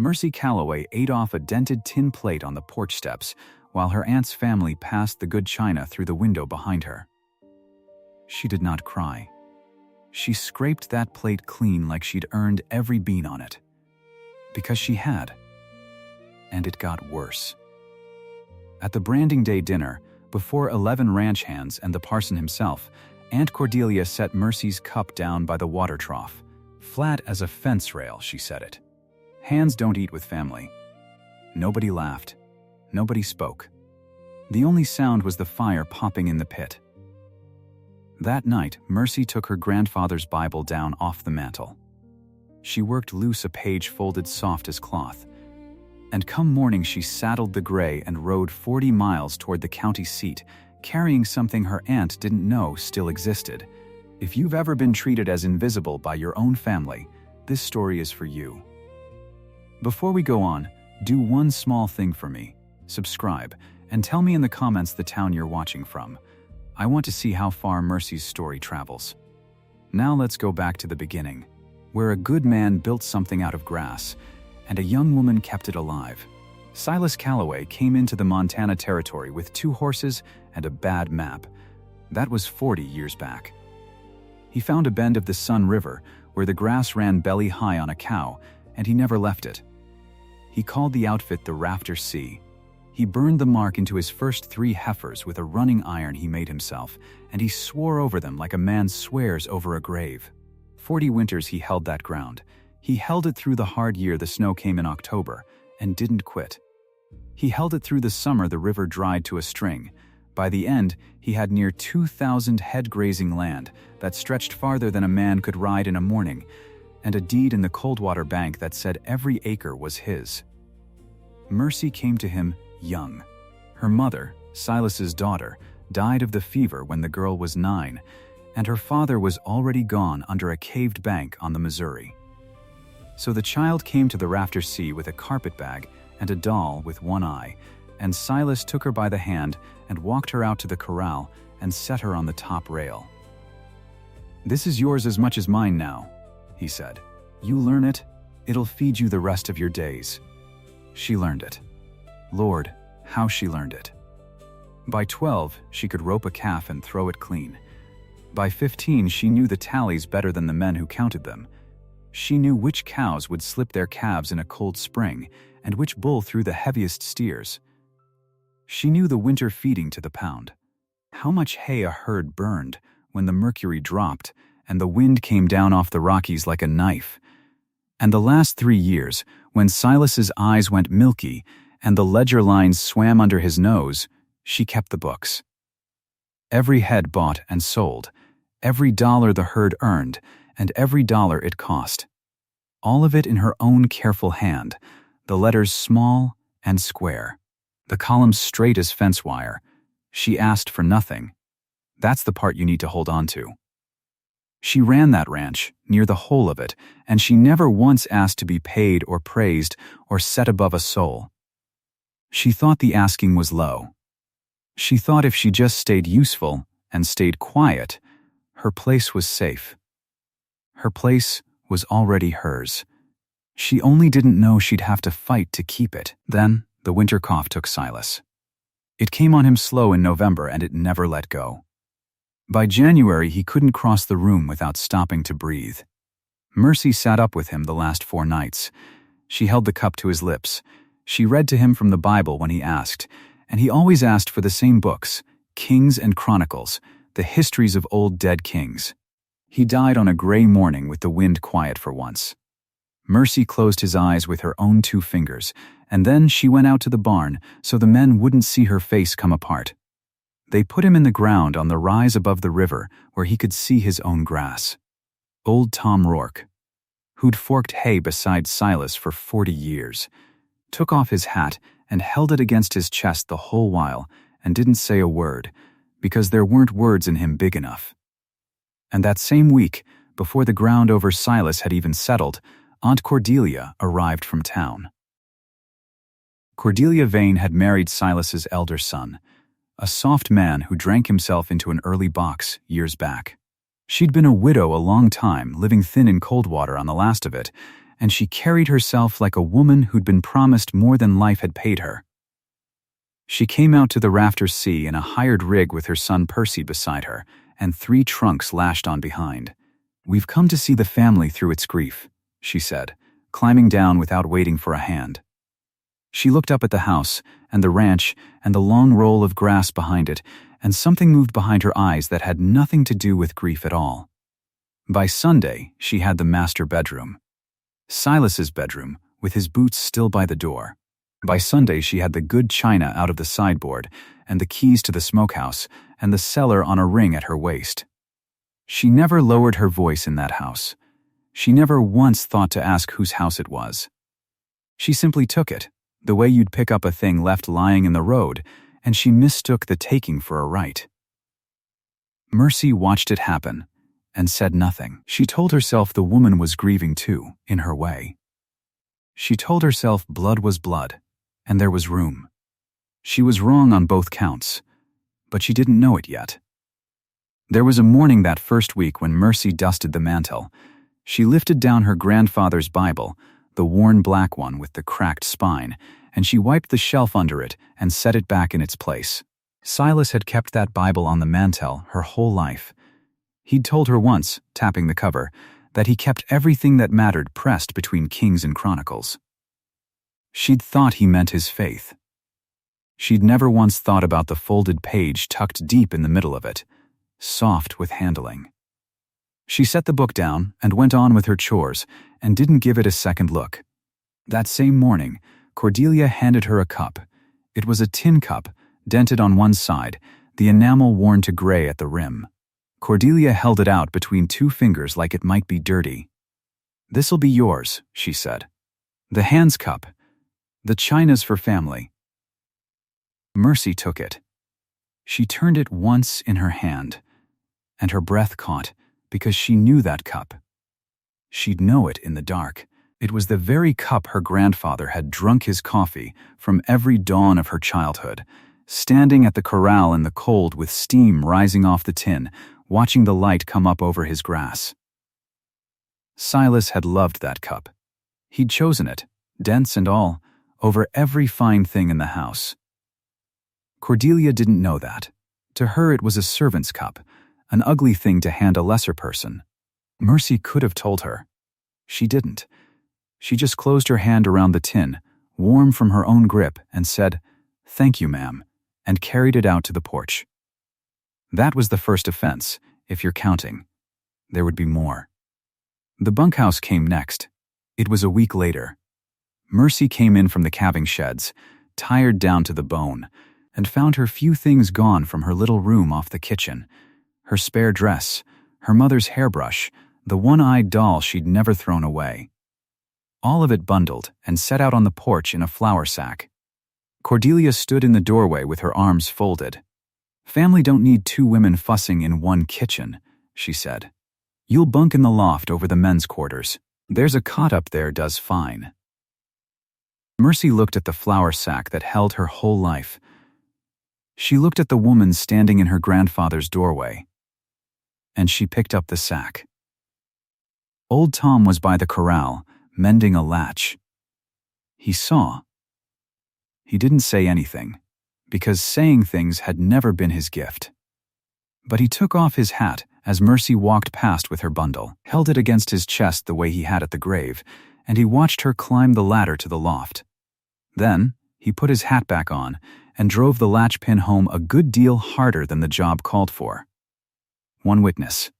Mercy Calloway ate off a dented tin plate on the porch steps while her aunt's family passed the good china through the window behind her. She did not cry. She scraped that plate clean like she'd earned every bean on it. Because she had. And it got worse. At the branding day dinner, before 11 ranch hands and the parson himself, Aunt Cordelia set Mercy's cup down by the water trough. Flat as a fence rail, she said it. Hands don't eat with family. Nobody laughed. Nobody spoke. The only sound was the fire popping in the pit. That night, Mercy took her grandfather's Bible down off the mantel. She worked loose a page folded soft as cloth. And come morning she saddled the gray and rode 40 miles toward the county seat, carrying something her aunt didn't know still existed. If you've ever been treated as invisible by your own family, this story is for you. Before we go on, do one small thing for me. Subscribe, and tell me in the comments the town you're watching from. I want to see how far Mercy's story travels. Now let's go back to the beginning, where a good man built something out of grass, and a young woman kept it alive. Silas Calloway came into the Montana territory with 2 horses and a bad map. That was 40 years back. He found a bend of the Sun River where the grass ran belly high on a cow, and he never left it. He called the outfit the Rafter C. He burned the mark into his first 3 heifers with a running iron he made himself, and he swore over them like a man swears over a grave. 40 winters he held that ground. He held it through the hard year the snow came in October, and didn't quit. He held it through the summer the river dried to a string. By the end, he had near 2,000 head grazing land that stretched farther than a man could ride in a morning, and a deed in the Coldwater Bank that said every acre was his. Mercy came to him young. Her mother, Silas's daughter, died of the fever when the girl was 9, and her father was already gone under a caved bank on the Missouri. So the child came to the Rafter C with a carpet bag and a doll with one eye, and Silas took her by the hand and walked her out to the corral and set her on the top rail. "This is yours as much as mine now," he said. "You learn it, it'll feed you the rest of your days." She learned it. Lord, how she learned it. By 12, she could rope a calf and throw it clean. By 15, she knew the tallies better than the men who counted them. She knew which cows would slip their calves in a cold spring and which bull threw the heaviest steers. She knew the winter feeding to the pound. How much hay a herd burned when the mercury dropped and the wind came down off the Rockies like a knife. And the last 3 years, when Silas's eyes went milky and the ledger lines swam under his nose, she kept the books. Every head bought and sold, every dollar the herd earned, and every dollar it cost. All of it in her own careful hand, the letters small and square, the columns straight as fence wire. She asked for nothing. That's the part you need to hold on to. She ran that ranch, near the whole of it, and she never once asked to be paid or praised or set above a soul. She thought the asking was low. She thought if she just stayed useful and stayed quiet, her place was safe. Her place was already hers. She only didn't know she'd have to fight to keep it. Then, the winter cough took Silas. It came on him slow in November, and it never let go. By January, he couldn't cross the room without stopping to breathe. Mercy sat up with him the last 4 nights. She held the cup to his lips. She read to him from the Bible when he asked, and he always asked for the same books, Kings and Chronicles, the histories of old dead kings. He died on a gray morning with the wind quiet for once. Mercy closed his eyes with her own 2 fingers, and then she went out to the barn so the men wouldn't see her face come apart. They put him in the ground on the rise above the river where he could see his own grass. Old Tom Rourke, who'd forked hay beside Silas for 40 years, took off his hat and held it against his chest the whole while and didn't say a word, because there weren't words in him big enough. And that same week, before the ground over Silas had even settled, Aunt Cordelia arrived from town. Cordelia Vane had married Silas's elder son, a soft man who drank himself into an early box years back. She'd been a widow a long time, living thin in Coldwater on the last of it, and she carried herself like a woman who'd been promised more than life had paid her. She came out to the Rafter C in a hired rig with her son Percy beside her, and 3 trunks lashed on behind. "We've come to see the family through its grief," she said, climbing down without waiting for a hand. She looked up at the house, and the ranch, and the long roll of grass behind it, and something moved behind her eyes that had nothing to do with grief at all. By Sunday, she had the master bedroom. Silas's bedroom, with his boots still by the door. By Sunday, she had the good china out of the sideboard, and the keys to the smokehouse, and the cellar on a ring at her waist. She never lowered her voice in that house. She never once thought to ask whose house it was. She simply took it, the way you'd pick up a thing left lying in the road, and she mistook the taking for a right. Mercy watched it happen, and said nothing. She told herself the woman was grieving too, in her way. She told herself blood was blood, and there was room. She was wrong on both counts, but she didn't know it yet. There was a morning that first week when Mercy dusted the mantel. She lifted down her grandfather's Bible, the worn black one with the cracked spine, and she wiped the shelf under it and set it back in its place. Silas had kept that Bible on the mantel her whole life. He'd told her once, tapping the cover, that he kept everything that mattered pressed between Kings and Chronicles. She'd thought he meant his faith. She'd never once thought about the folded page tucked deep in the middle of it, soft with handling. She set the book down and went on with her chores and didn't give it a second look. That same morning, Cordelia handed her a cup. It was a tin cup, dented on one side, the enamel worn to gray at the rim. Cordelia held it out between 2 fingers like it might be dirty. "This'll be yours," she said. "The Hands cup. The china's for family." Mercy took it. She turned it once in her hand, and her breath caught because she knew that cup. She'd know it in the dark. It was the very cup her grandfather had drunk his coffee from every dawn of her childhood, standing at the corral in the cold with steam rising off the tin, watching the light come up over his grass. Silas had loved that cup. He'd chosen it, dents and all, over every fine thing in the house. Cordelia didn't know that. To her it was a servant's cup, an ugly thing to hand a lesser person. Mercy could have told her. She didn't. She just closed her hand around the tin, warm from her own grip, and said, "Thank you, ma'am," and carried it out to the porch. That was the first offense, if you're counting. There would be more. The bunkhouse came next. It was a week later. Mercy came in from the calving sheds, tired down to the bone, and found her few things gone from her little room off the kitchen. Her spare dress, her mother's hairbrush, the one-eyed doll she'd never thrown away. All of it bundled and set out on the porch in a flour sack. Cordelia stood in the doorway with her arms folded. "Family don't need 2 women fussing in one kitchen," she said. "You'll bunk in the loft over the men's quarters. There's a cot up there does fine." Mercy looked at the flour sack that held her whole life. She looked at the woman standing in her grandfather's doorway. And she picked up the sack. Old Tom was by the corral, mending a latch. He saw. He didn't say anything, because saying things had never been his gift. But he took off his hat as Mercy walked past with her bundle, held it against his chest the way he had at the grave, and he watched her climb the ladder to the loft. Then he put his hat back on and drove the latch pin home a good deal harder than the job called for. One witness.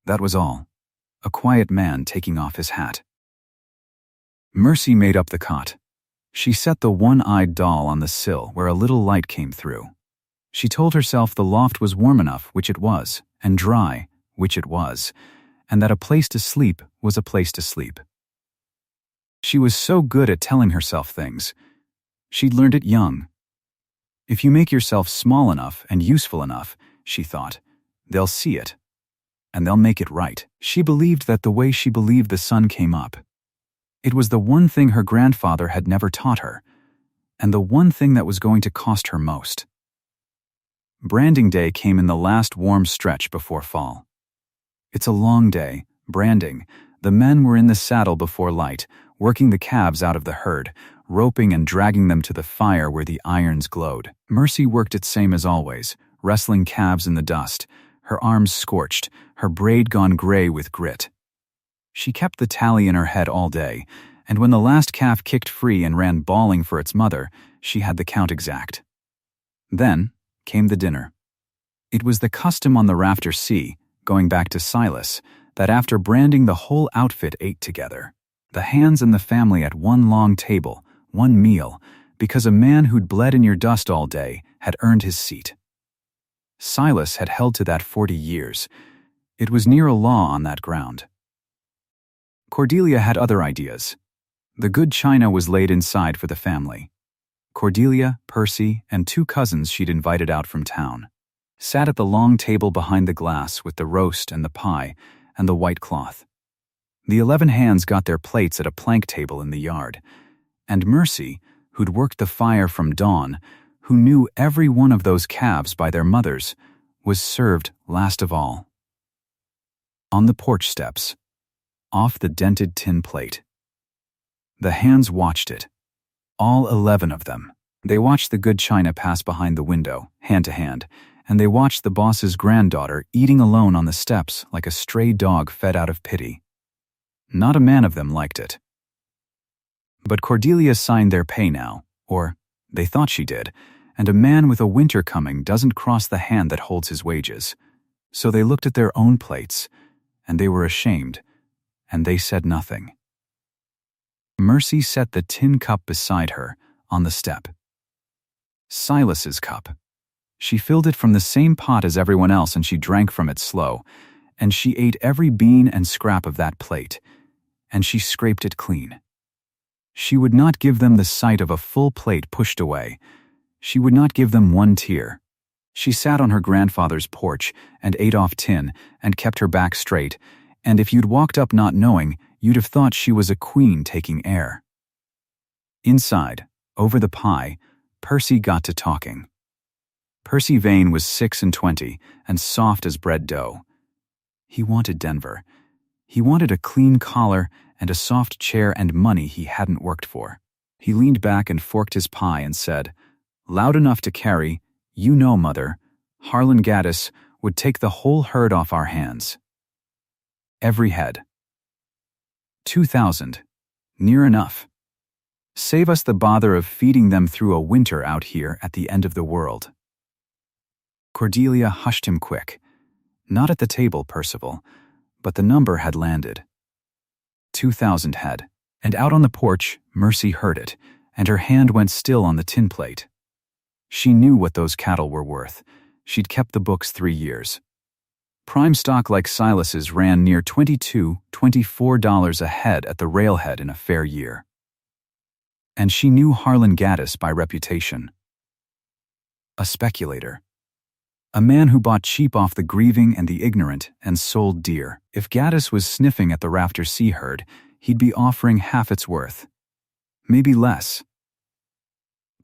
That was all. A quiet man taking off his hat. Mercy made up the cot. She set the one-eyed doll on the sill where a little light came through. She told herself the loft was warm enough, which it was, and dry, which it was, and that a place to sleep was a place to sleep. She was so good at telling herself things. She'd learned it young. If you make yourself small enough and useful enough, she thought, they'll see it, and they'll make it right. She believed that the way she believed the sun came up. It was the one thing her grandfather had never taught her, and the one thing that was going to cost her most. Branding day came in the last warm stretch before fall. It's a long day, branding, The men were in the saddle before light, working the calves out of the herd, roping and dragging them to the fire where the irons glowed. Mercy worked it same as always, wrestling calves in the dust, her arms scorched, her braid gone gray with grit. She kept the tally in her head all day, and when the last calf kicked free and ran bawling for its mother, she had the count exact. Then came the dinner. It was the custom on the Rafter C, going back to Silas, that after branding the whole outfit ate together. The hands and the family at one long table, one meal, because a man who'd bled in your dust all day had earned his seat. Silas had held to that 40 years. It was near a law on that ground. Cordelia had other ideas. The good china was laid inside for the family. Cordelia, Percy, and 2 cousins she'd invited out from town sat at the long table behind the glass with the roast and the pie and the white cloth. The 11 hands got their plates at a plank table in the yard, and Mercy, who'd worked the fire from dawn, who knew every one of those calves by their mothers, was served last of all. On the porch steps, off the dented tin plate. The hands watched it, all 11 of them. They watched the good china pass behind the window, hand to hand, and they watched the boss's granddaughter eating alone on the steps like a stray dog fed out of pity. Not a man of them liked it. But Cordelia signed their pay now, or they thought she did, and a man with a winter coming doesn't cross the hand that holds his wages. So they looked at their own plates, and they were ashamed, and they said nothing. Mercy set the tin cup beside her, on the step. Silas's cup. She filled it from the same pot as everyone else, and she drank from it slow, and she ate every bean and scrap of that plate, and she scraped it clean. She would not give them the sight of a full plate pushed away. She would not give them one tear. She sat on her grandfather's porch and ate off tin and kept her back straight, and if you'd walked up not knowing, you'd have thought she was a queen taking air. Inside, over the pie, Percy got to talking. Percy Vane was 26 and soft as bread dough. He wanted Denver. He wanted a clean collar and a soft chair and money he hadn't worked for. He leaned back and forked his pie and said, "Loud enough to carry, you know, Mother, Harlan Gaddis would take the whole herd off our hands. Every head. 2,000. Near enough. Save us the bother of feeding them through a winter out here at the end of the world." Cordelia hushed him quick. Not at the table, Percival, but the number had landed. 2,000 head. And out on the porch, Mercy heard it, and her hand went still on the tin plate. She knew what those cattle were worth. She'd kept the books 3 years. Prime stock like Silas's ran near $22, $24 a head at the railhead in a fair year. And she knew Harlan Gaddis by reputation. A speculator. A man who bought cheap off the grieving and the ignorant and sold dear. If Gaddis was sniffing at the Rafter C herd, he'd be offering half its worth. Maybe less.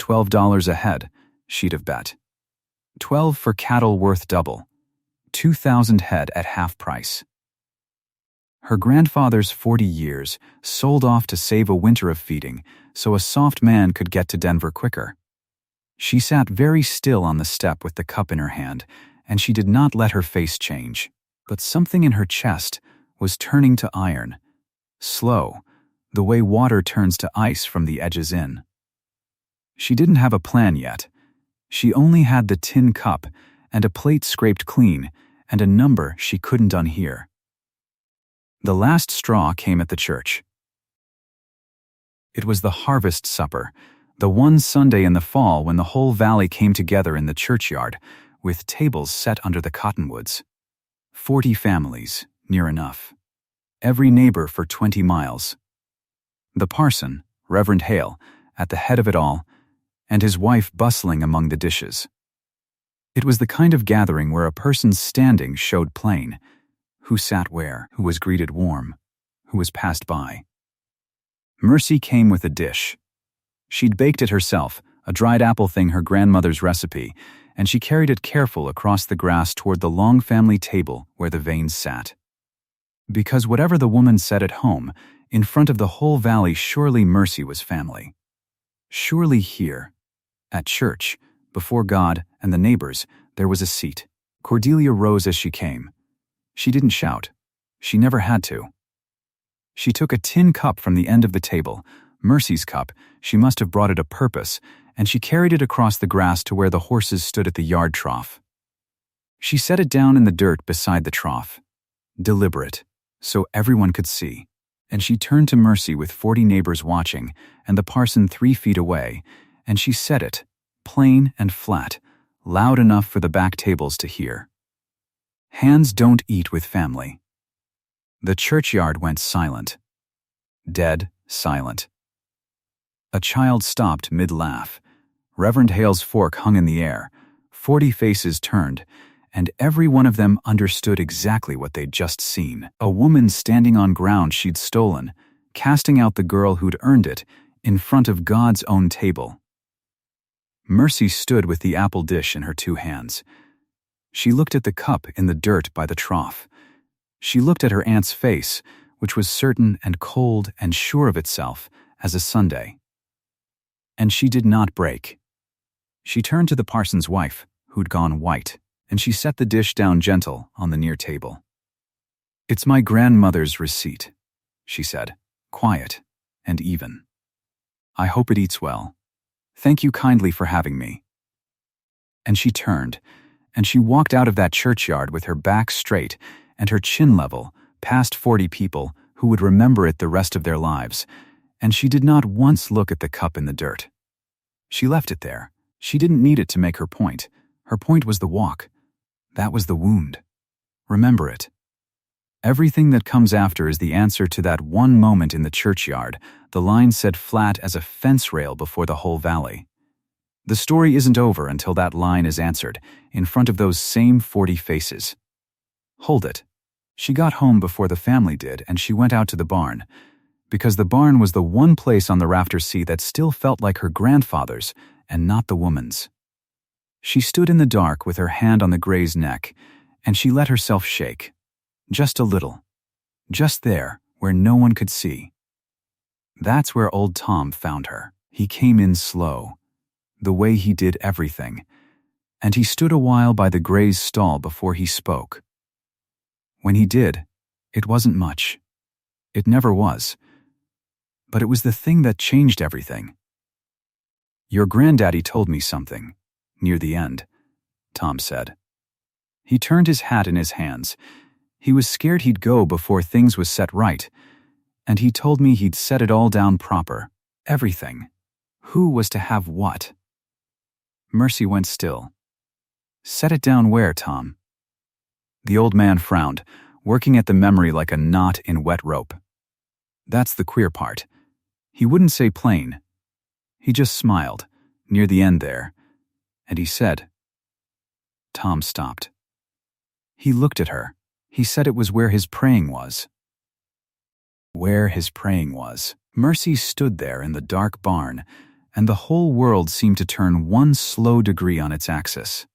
$12 a head, she'd have bet. 12 for cattle worth double. 2,000 head at half price. Her grandfather's 40 years sold off to save a winter of feeding so a soft man could get to Denver quicker. She sat very still on the step with the cup in her hand, and she did not let her face change. But something in her chest was turning to iron. Slow, the way water turns to ice from the edges in. She didn't have a plan yet. She only had the tin cup and a plate scraped clean and a number she couldn't unhear. The last straw came at the church. It was the harvest supper, the one Sunday in the fall when the whole valley came together in the churchyard, with tables set under the cottonwoods. 40 families, near enough. Every neighbor for 20 miles. The parson, Reverend Heir, at the head of it all, and his wife bustling among the dishes. It was the kind of gathering where a person's standing showed plain, who sat where, who was greeted warm, who was passed by. Mercy came with a dish. She'd baked it herself, a dried apple thing her grandmother's recipe, and she carried it careful across the grass toward the long family table where the Vanes sat. Because whatever the woman said at home, in front of the whole valley, surely Mercy was family. Surely here, at church, before God and the neighbors, there was a seat. Cordelia rose as she came. She didn't shout. She never had to. She took a tin cup from the end of the table, Mercy's cup. She must have brought it a purpose, and she carried it across the grass to where the horses stood at the yard trough. She set it down in the dirt beside the trough, deliberate, so everyone could see, and she turned to Mercy with 40 neighbors watching and the parson 3 feet away, and she said it, plain and flat, loud enough for the back tables to hear. Hands don't eat with family. The churchyard went silent. Dead silent. A child stopped mid-laugh. Reverend Hale's fork hung in the air. 40 faces turned, and every one of them understood exactly what they'd just seen. A woman standing on ground she'd stolen, casting out the girl who'd earned it, in front of God's own table. Mercy stood with the apple dish in her 2 hands. She looked at the cup in the dirt by the trough. She looked at her aunt's face, which was certain and cold and sure of itself as a Sunday. And she did not break. She turned to the parson's wife, who'd gone white, and she set the dish down gentle on the near table. "It's my grandmother's receipt," she said, quiet and even. "I hope it eats well. Thank you kindly for having me." And she turned, and she walked out of that churchyard with her back straight and her chin level, past 40 people who would remember it the rest of their lives, and she did not once look at the cup in the dirt. She left it there. She didn't need it to make her point. Her point was the walk. That was the wound. Remember it. Everything that comes after is the answer to that one moment in the churchyard, the line said flat as a fence rail before the whole valley. The story isn't over until that line is answered, in front of those same 40 faces. Hold it. She got home before the family did, and she went out to the barn, because the barn was the one place on the Rafter C that still felt like her grandfather's and not the woman's. She stood in the dark with her hand on the gray's neck, and she let herself shake. Just a little. Just there, where no one could see. That's where old Tom found her. He came in slow, the way he did everything, and he stood a while by the gray's stall before he spoke. When he did, it wasn't much. It never was. But it was the thing that changed everything. "Your granddaddy told me something, near the end," Tom said. He turned his hat in his hands. He was scared he'd go before things was set right, and he told me he'd set it all down proper. Everything. Who was to have what? Mercy went still. "Set it down where, Tom?" The old man frowned, working at the memory like a knot in wet rope. That's the queer part. He wouldn't say plain. He just smiled, near the end there, and he said. Tom stopped. He looked at her. He said it was where his praying was. Where his praying was. Mercy stood there in the dark barn, and the whole world seemed to turn 1 slow degree on its axis.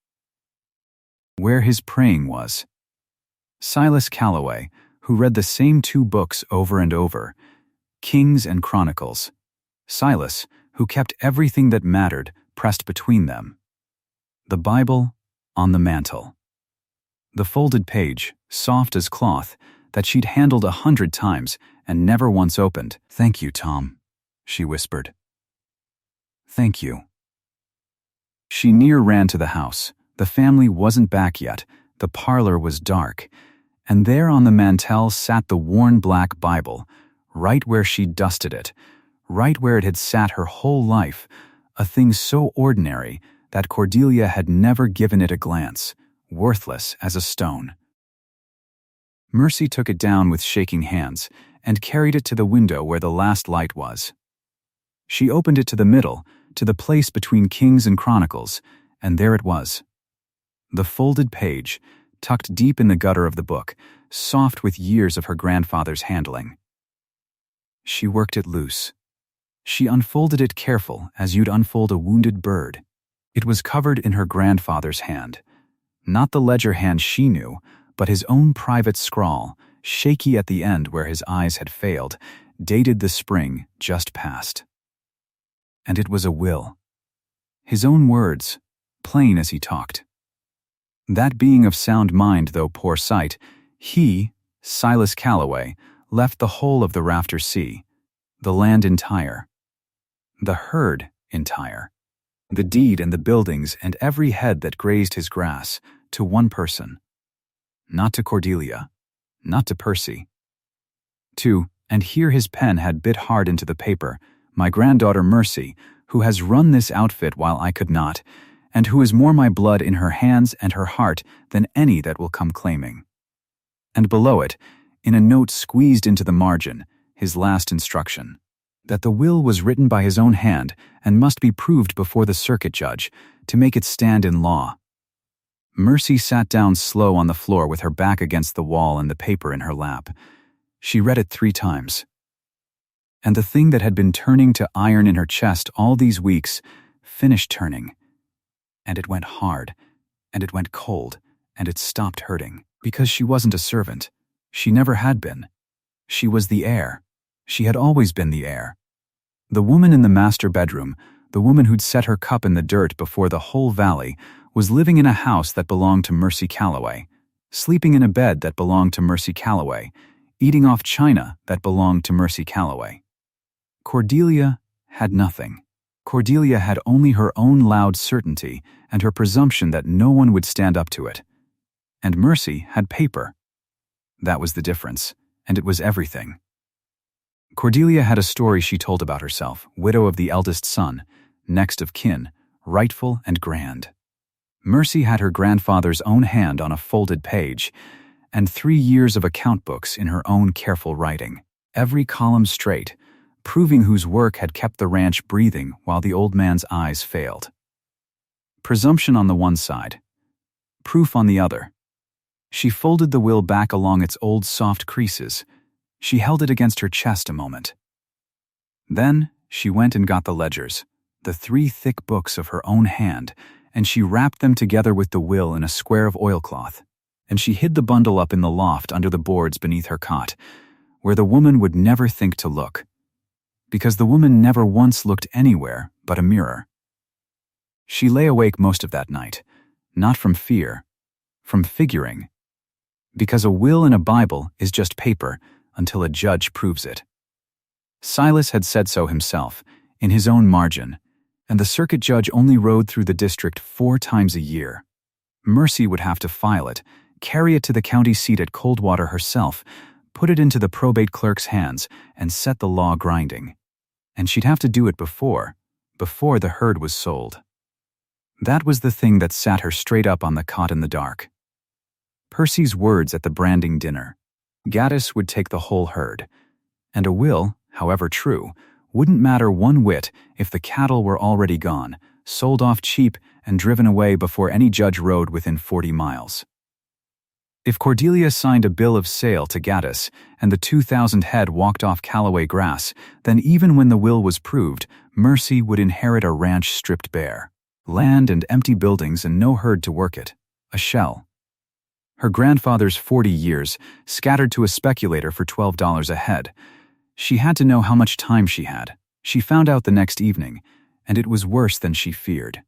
Where his praying was. Silas Calloway, who read the same 2 books over and over, Kings and Chronicles. Silas, who kept everything that mattered pressed between them. The Bible on the mantel. The folded page, soft as cloth, that she'd handled 100 times and never once opened. "Thank you, Tom," she whispered. "Thank you." She near ran to the house. The family wasn't back yet. The parlor was dark, and there on the mantel sat the worn black Bible, right where she'd dusted it, right where it had sat her whole life, a thing so ordinary that Cordelia had never given it a glance, worthless as a stone. Mercy took it down with shaking hands and carried it to the window where the last light was. She opened it to the middle, to the place between Kings and Chronicles, and there it was. The folded page, tucked deep in the gutter of the book, soft with years of her grandfather's handling. She worked it loose. She unfolded it careful as you'd unfold a wounded bird. It was covered in her grandfather's hand. Not the ledger hand she knew, but his own private scrawl, shaky at the end where his eyes had failed, dated the spring just past. And it was a will. His own words, plain as he talked. That being of sound mind, though poor sight, he, Silas Calloway, left the whole of the Rafter C, the land entire, the herd entire, the deed and the buildings and every head that grazed his grass, to one person. Not to Cordelia, not to Percy. To, and here his pen had bit hard into the paper, my granddaughter Mercy, who has run this outfit while I could not, and who is more my blood in her hands and her heart than any that will come claiming. And below it, in a note squeezed into the margin, his last instruction, that the will was written by his own hand and must be proved before the circuit judge to make it stand in law. Mercy sat down slow on the floor with her back against the wall and the paper in her lap. She read it 3 times. And the thing that had been turning to iron in her chest all these weeks finished turning. And it went hard, and it went cold, and it stopped hurting. Because she wasn't a servant. She never had been. She was the heir. She had always been the heir. The woman in the master bedroom, the woman who'd set her cup in the dirt before the whole valley, was living in a house that belonged to Mercy Calloway, sleeping in a bed that belonged to Mercy Calloway, eating off china that belonged to Mercy Calloway. Cordelia had nothing. Cordelia had only her own loud certainty and her presumption that no one would stand up to it. And Mercy had paper. That was the difference, and it was everything. Cordelia had a story she told about herself, widow of the eldest son, next of kin, rightful and grand. Mercy had her grandfather's own hand on a folded page, and 3 years of account books in her own careful writing, every column straight, proving whose work had kept the ranch breathing while the old man's eyes failed. Presumption on the one side, proof on the other. She folded the will back along its old soft creases. She held it against her chest a moment. Then she went and got the ledgers, the 3 thick books of her own hand, and she wrapped them together with the will in a square of oilcloth, and she hid the bundle up in the loft under the boards beneath her cot, where the woman would never think to look, because the woman never once looked anywhere but a mirror. She lay awake most of that night, not from fear, from figuring, because a will in a Bible is just paper until a judge proves it. Silas had said so himself, in his own margin, and the circuit judge only rode through the district 4 times a year. Mercy would have to file it, carry it to the county seat at Coldwater herself, put it into the probate clerk's hands, and set the law grinding. And she'd have to do it before the herd was sold. That was the thing that sat her straight up on the cot in the dark. Percy's words at the branding dinner. Gaddis would take the whole herd, and a will, however true, wouldn't matter one whit if the cattle were already gone, sold off cheap and driven away before any judge rode within 40 miles. If Cordelia signed a bill of sale to Gaddis and the 2,000 head walked off Calloway grass, then even when the will was proved, Mercy would inherit a ranch stripped bare. Land and empty buildings and no herd to work it. A shell. Her grandfather's 40 years, scattered to a speculator for $12 a head. She had to know how much time she had. She found out the next evening, and it was worse than she feared.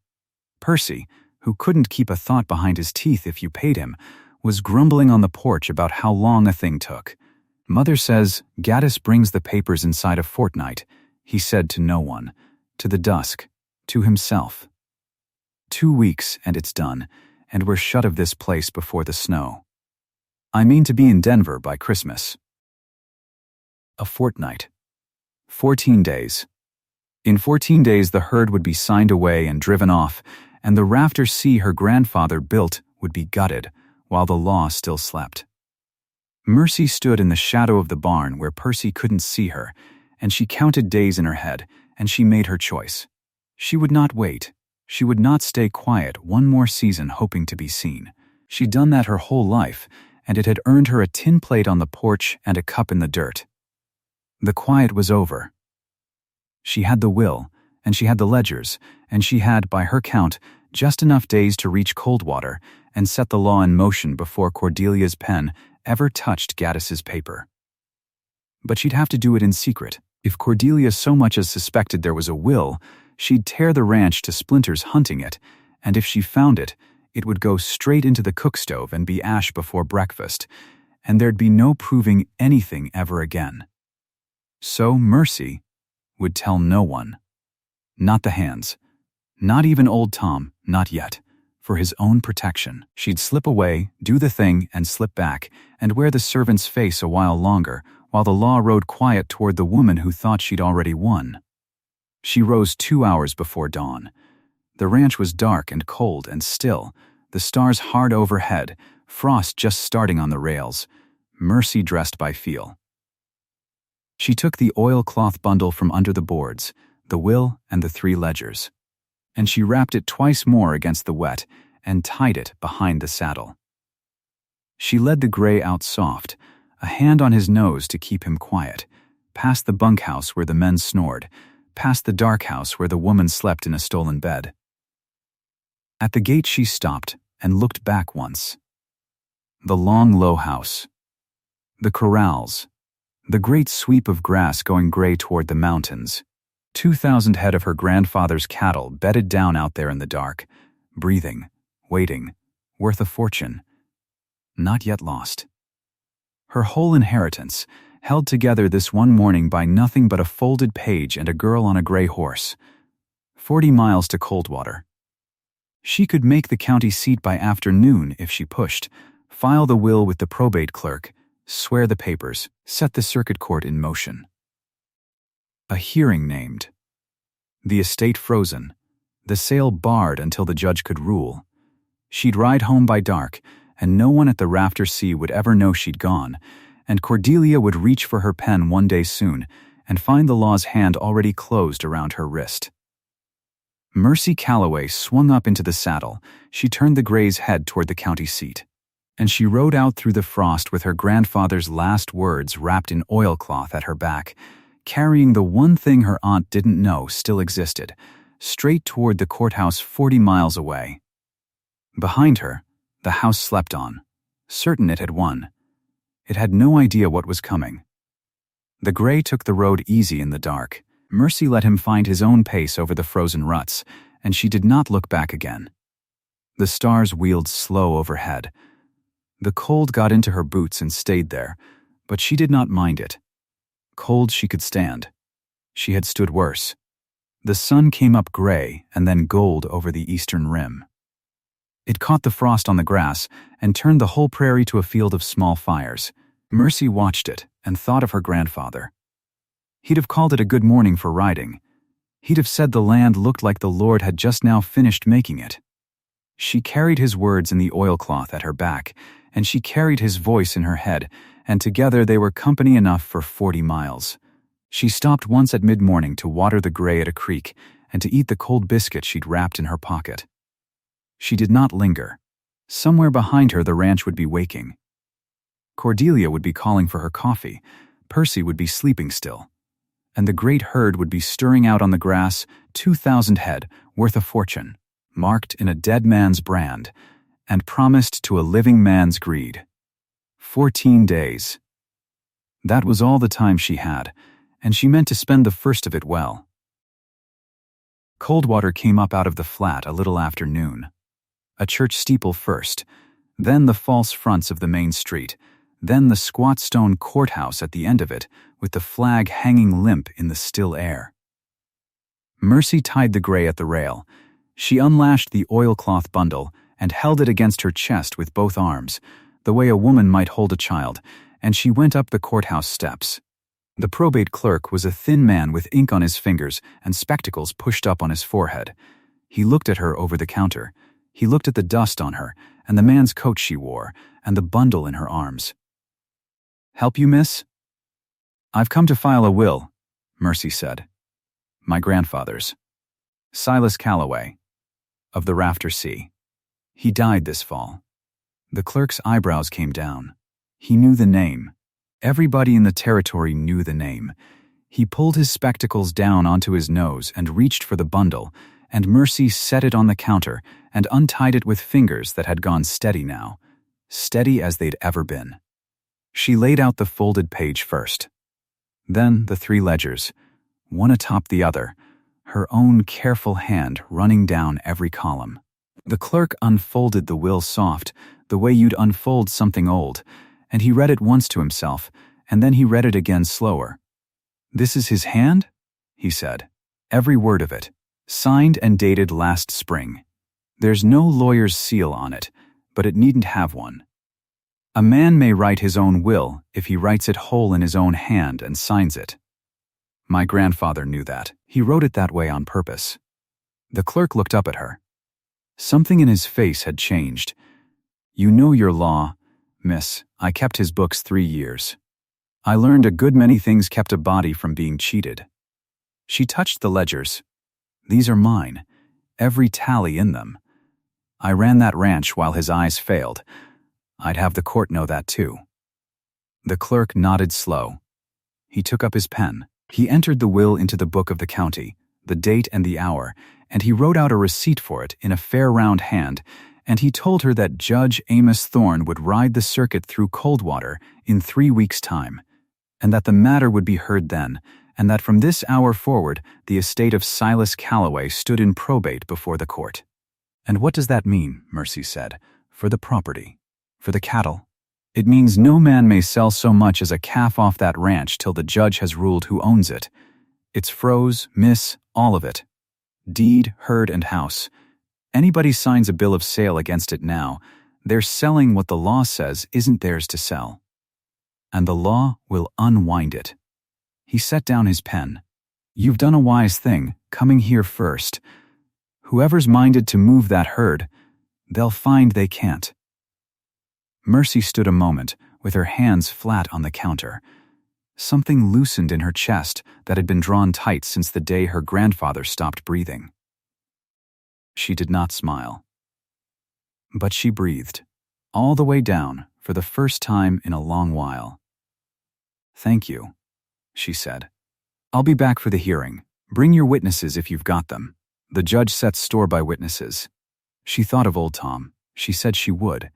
Percy, who couldn't keep a thought behind his teeth if you paid him, was grumbling on the porch about how long a thing took. Mother says Gaddis brings the papers inside a fortnight, he said to no one, to the dusk, to himself. 2 weeks and it's done, and we're shut of this place before the snow. I mean to be in Denver by Christmas. A fortnight. 14 days. In 14 days the herd would be signed away and driven off, and the Rafter C her grandfather built would be gutted, while the law still slept. Mercy stood in the shadow of the barn where Percy couldn't see her, and she counted days in her head, and she made her choice. She would not wait. She would not stay quiet one more season hoping to be seen. She'd done that her whole life, and it had earned her a tin plate on the porch and a cup in the dirt. The quiet was over. She had the will, and she had the ledgers, and she had, by her count, just enough days to reach Coldwater and set the law in motion before Cordelia's pen ever touched Gaddis's paper. But she'd have to do it in secret. If Cordelia so much as suspected there was a will, she'd tear the ranch to splinters hunting it, and if she found it, it would go straight into the cook stove and be ash before breakfast, and there'd be no proving anything ever again. So Mercy would tell no one. Not the hands. Not even old Tom, not yet. For his own protection. She'd slip away, do the thing, and slip back, and wear the servant's face a while longer, while the law rode quiet toward the woman who thought she'd already won. She rose 2 hours before dawn. The ranch was dark and cold and still, the stars hard overhead, frost just starting on the rails, Mercy dressed by feel. She took the oilcloth bundle from under the boards, the will and the 3 ledgers, and she wrapped it twice more against the wet and tied it behind the saddle. She led the gray out soft, a hand on his nose to keep him quiet, past the bunkhouse where the men snored, past the dark house where the woman slept in a stolen bed. At the gate she stopped and looked back once. The long, low house. The corrals. The great sweep of grass going gray toward the mountains. 2,000 head of her grandfather's cattle bedded down out there in the dark, breathing, waiting, worth a fortune. Not yet lost. Her whole inheritance, held together this one morning by nothing but a folded page and a girl on a gray horse. 40 miles to Coldwater. She could make the county seat by afternoon if she pushed, file the will with the probate clerk, swear the papers, set the circuit court in motion. A hearing named. The estate frozen. The sale barred until the judge could rule. She'd ride home by dark, and no one at the Rafter C would ever know she'd gone, and Cordelia would reach for her pen one day soon and find the law's hand already closed around her wrist. Mercy Calloway swung up into the saddle. She turned the gray's head toward the county seat, and she rode out through the frost with her grandfather's last words wrapped in oilcloth at her back, carrying the one thing her aunt didn't know still existed, straight toward the courthouse 40 miles away. Behind her, the house slept on, certain it had won. It had no idea what was coming. The gray took the road easy in the dark. Mercy let him find his own pace over the frozen ruts, and she did not look back again. The stars wheeled slow overhead. The cold got into her boots and stayed there, but she did not mind it. Cold she could stand. She had stood worse. The sun came up gray and then gold over the eastern rim. It caught the frost on the grass and turned the whole prairie to a field of small fires. Mercy watched it and thought of her grandfather. He'd have called it a good morning for riding. He'd have said the land looked like the Lord had just now finished making it. She carried his words in the oilcloth at her back, and she carried his voice in her head, and together they were company enough for 40 miles. She stopped once at mid-morning to water the gray at a creek and to eat the cold biscuit she'd wrapped in her pocket. She did not linger. Somewhere behind her the ranch would be waking. Cordelia would be calling for her coffee, Percy would be sleeping still, and the great herd would be stirring out on the grass, 2,000 head, worth a fortune, marked in a dead man's brand, and promised to a living man's greed. 14 days. That was all the time she had, and she meant to spend the first of it well. Coldwater came up out of the flat a little after noon. A church steeple first, then the false fronts of the main street, then the squat stone courthouse at the end of it, with the flag hanging limp in the still air. Mercy tied the gray at the rail. She unlashed the oilcloth bundle and held it against her chest with both arms, the way a woman might hold a child, and she went up the courthouse steps. The probate clerk was a thin man with ink on his fingers and spectacles pushed up on his forehead. He looked at her over the counter. He looked at the dust on her, and the man's coat she wore, and the bundle in her arms. "Help you, miss?" "I've come to file a will," Mercy said. "My grandfather's. Silas Calloway, of the Rafter C. He died this fall." The clerk's eyebrows came down. He knew the name. Everybody in the territory knew the name. He pulled his spectacles down onto his nose and reached for the bundle, and Mercy set it on the counter and untied it with fingers that had gone steady now, steady as they'd ever been. She laid out the folded page first. Then the 3 ledgers, one atop the other, her own careful hand running down every column. The clerk unfolded the will soft, the way you'd unfold something old, and he read it once to himself, and then he read it again slower. "This is his hand?" he said. "Every word of it. Signed and dated last spring. There's no lawyer's seal on it, but it needn't have one. A man may write his own will if he writes it whole in his own hand and signs it. My grandfather knew that. He wrote it that way on purpose." The clerk looked up at her. Something in his face had changed. "You know your law, miss. I kept his books 3 years. I learned a good many things kept a body from being cheated." She touched the ledgers. "These are mine, every tally in them. I ran that ranch while his eyes failed. I'd have the court know that too." The clerk nodded slow. He took up his pen. He entered the will into the book of the county, the date and the hour, and he wrote out a receipt for it in a fair round hand, and he told her that Judge Amos Thorne would ride the circuit through Coldwater in 3 weeks' time, and that the matter would be heard then, and that from this hour forward the estate of Silas Calloway stood in probate before the court. "And what does that mean?" Mercy said. "For the property? For the cattle? It means no man may sell so much as a calf off that ranch till the judge has ruled who owns it. It's froze, miss, all of it. Deed, herd, and house. Anybody signs a bill of sale against it now, they're selling what the law says isn't theirs to sell. And the law will unwind it." He set down his pen. "You've done a wise thing, coming here first. Whoever's minded to move that herd, they'll find they can't." Mercy stood a moment, with her hands flat on the counter. Something loosened in her chest that had been drawn tight since the day her grandfather stopped breathing. She did not smile. But she breathed, all the way down, for the first time in a long while. "Thank you," she said. "I'll be back for the hearing. Bring your witnesses if you've got them. The judge sets store by witnesses." She thought of old Tom. She said she would.